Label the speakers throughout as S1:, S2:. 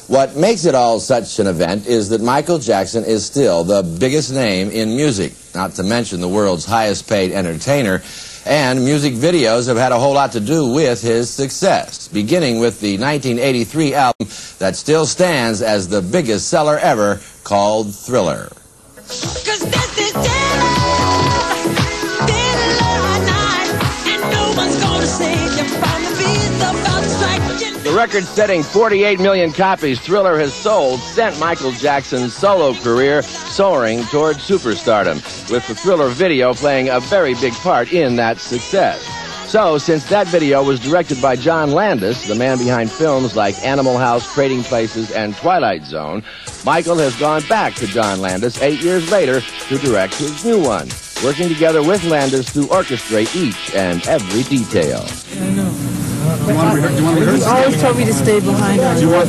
S1: What makes it all such an event is that Michael Jackson is still the biggest name in music, not to mention the world's highest paid entertainer, and music videos have had a whole lot to do with his success, beginning with the 1983 album that still stands as the biggest seller ever, called Thriller. The record-setting 48 million copies Thriller has sold sent Michael Jackson's solo career soaring toward superstardom, with the Thriller video playing a very big part in that success. So, since that video was directed by John Landis, the man behind films like Animal House, Trading Places, and Twilight Zone, Michael has gone back to John Landis 8 years later to direct his new one, working together with Landis to orchestrate each and every detail.
S2: I know. Do you want to rehearse?
S3: He always told me to stay behind her.
S2: Do you want,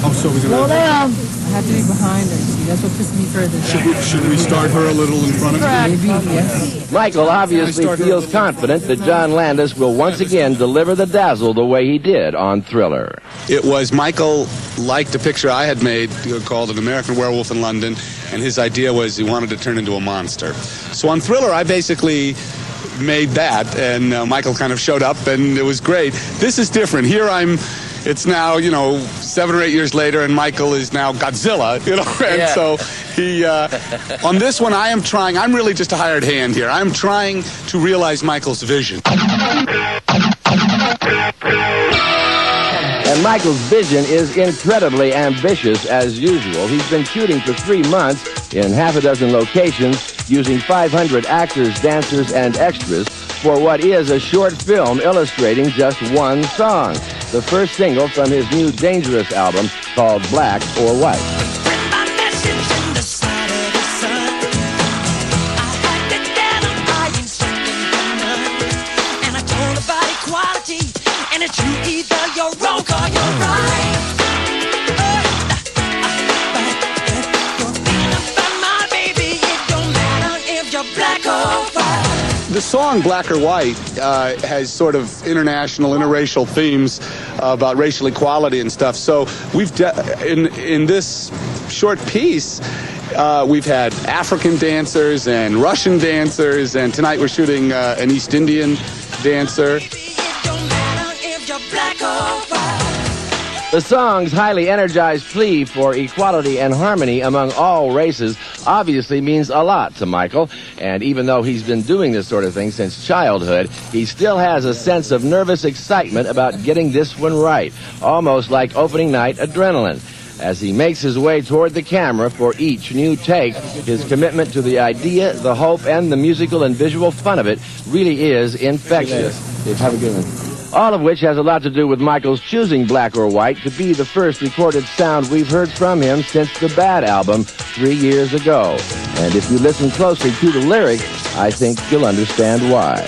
S2: oh, so we're going to...
S3: I have to be behind her. See, that's what pushes me further.
S2: Should we start her a little in front of you?
S3: Maybe, yes.
S1: Michael obviously feels confident that John Landis will once again deliver the dazzle the way he did on Thriller.
S2: It was Michael liked a picture I had made called An American Werewolf in London, and his idea was he wanted to turn into a monster. So on Thriller, I basically made that, and Michael kind of showed up, and it was great. This is different. Here it's now, 7 or 8 years later, and Michael is now Godzilla, and so he, on this one, I'm really just a hired hand here. I'm trying to realize Michael's vision.
S1: And Michael's vision is incredibly ambitious as usual. He's been shooting for 3 months in half a dozen locations, using 500 actors, dancers, and extras for what is a short film illustrating just one song, the first single from his new Dangerous album called Black or White.
S4: And it's you, either you're wrong or you're right. You're thinking about my baby. It don't matter if you're black or white.
S2: The song Black or White has sort of international, interracial themes about racial equality and stuff. So we've in this short piece, we've had African dancers and Russian dancers, and tonight we're shooting an East Indian dancer.
S1: The song's highly energized plea for equality and harmony among all races obviously means a lot to Michael, and even though he's been doing this sort of thing since childhood, he still has a sense of nervous excitement about getting this one right, almost like opening night adrenaline. As he makes his way toward the camera for each new take, his commitment to the idea, the hope, and the musical and visual fun of it really is infectious.
S2: Have a good one.
S1: All of which has a lot to do with Michael's choosing Black or White to be the first recorded sound we've heard from him since the Bad album 3 years ago. And if you listen closely to the lyrics, I think you'll understand why.